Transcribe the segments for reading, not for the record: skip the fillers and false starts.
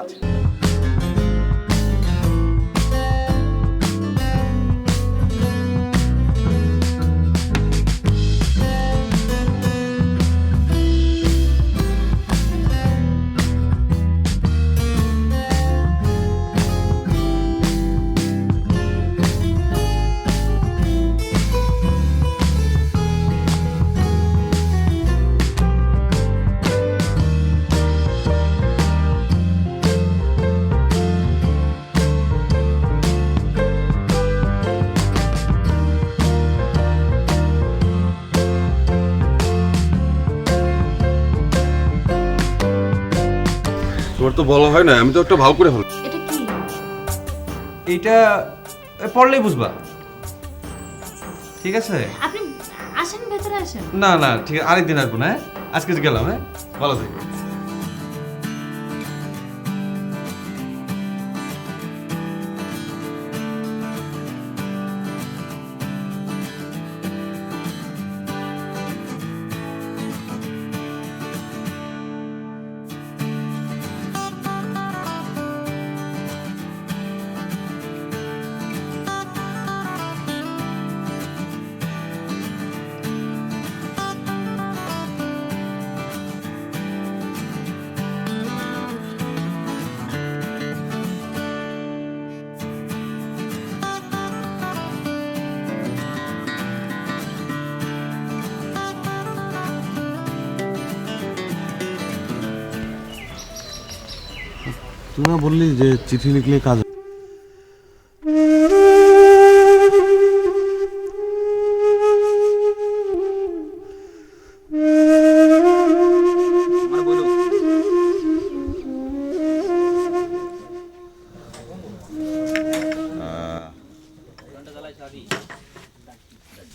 আচ্ছা। তোমার তো বলা হয় না, আমি তো একটা ভাও করে ফেল। এটা কি? এইটা পড়লেই বুঝবা, ঠিক আছে? আপনি আসেন, ভেতরে আসেন। না না ঠিক আছে, আরেকদিন আসবো না। হ্যাঁ আজকে গেলাম। হ্যাঁ ভালো থেকো। তুই না বললি যে চিঠি লিখলে কাজ।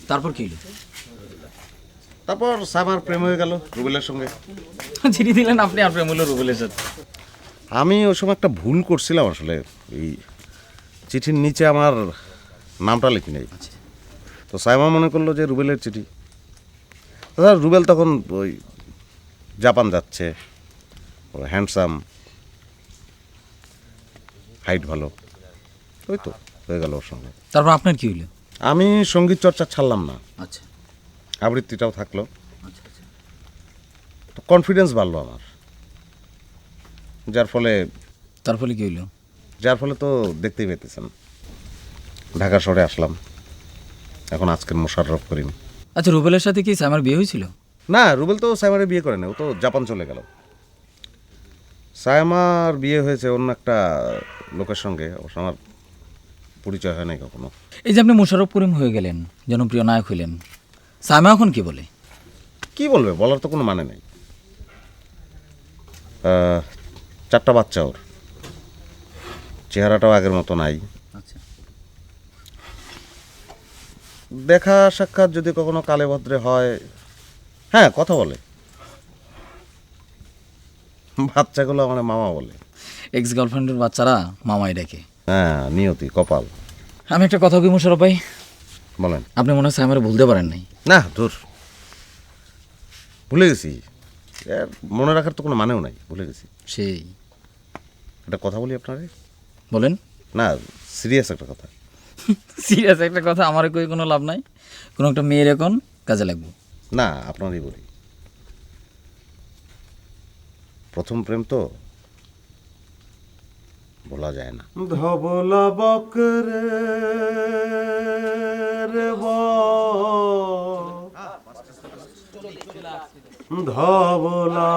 তারপর কি হলো? তারপর সাইমার প্রেম হয়ে গেল রুবেলের সঙ্গে। চিঠি দিলেন আপনি আর প্রেম হলো রুবেলের সাথে? আমি ওই সময় একটা ভুল করছিলাম আসলে, এই চিঠির নিচে আমার নামটা লিখি নাই। তো সাইমা মনে করলো যে রুবেলের চিঠি। দাদা রুবেল তখন ওই জাপান যাচ্ছে, হ্যান্ডসাম, হাইট ভালো, ওই তো হয়ে গেল ওর সঙ্গে। তারপর আপনার কি হলো? আমি সঙ্গীত চর্চা ছাড়লাম না, আচ্ছা আবৃত্তিটাও থাকলো। আচ্ছা আচ্ছা। তো কনফিডেন্স বাড়লো আমার, যার ফলে তার ফলে কি হলো? তো দেখতেই পেতেছেন ঢাকা শহরে আসলাম। এখন আজকের মোশাররফ করিম। আচ্ছা রুবেলের সাথে কি সাইমার বিয়ে হয়েছিল? না, রুবেল তো সাইমারে বিয়ে করে না, ও তো জাপান চলে গেল। সাইমার বিয়ে হয়েছে অন্য একটা লোকের সঙ্গে, অবশ্য আমার পরিচয় হয় নাই কখনো। এই যে আপনি মোশাররফ করিম হয়ে গেলেন, জনপ্রিয় নায়ক হইলেন, সাইমা এখন কি বলে? কি বলবে, বলার তো কোনো মানে নেই। 4টা বাচ্চা ওর, চেহারাটাও আগের মতো নাই। আচ্ছা দেখা সাক্ষাৎ যদি কখনো কালে ভদ্রে হয়, হ্যাঁ কথা বলে। বাচ্চাগুলো আমার মামা বলে। এক্স গার্লফ্রেন্ডের বাচ্চারা মামাই ডাকে। হ্যাঁ নিয়তি, কপাল। আমি একটা কথা কই মোশাররফ ভাই, বলেন। আপনি মনে হয় সাইমারে ভুলতে পারেন নাই। না দূর, ভুলে গেছি। এর মনে রাখার তো কোনো মানেও নাই, ভুলে গেছি। সেই একটা কথা বলি আপনারে। বলেন। না সিরিয়াস একটা কথা। সিরিয়াস একটা কথা, আমার কই কোনো লাভ নাই। কোনো একটা মেয়ের এখন কাজে লাগবে। না আপনারই বলি, প্রথম প্রেম তো বলা যায় না। ধবলা বকরে রে ধবলা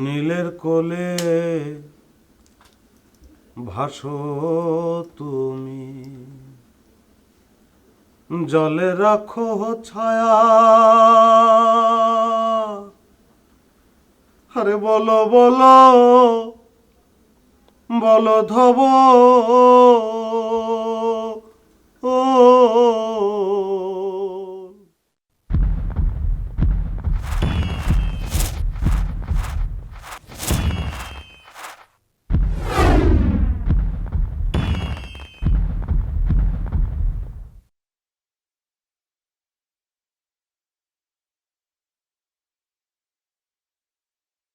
নীলের কোলে ভাসো তুমি, জলে রাখো ছায়া, আরে বলো বলো বলো ধব ও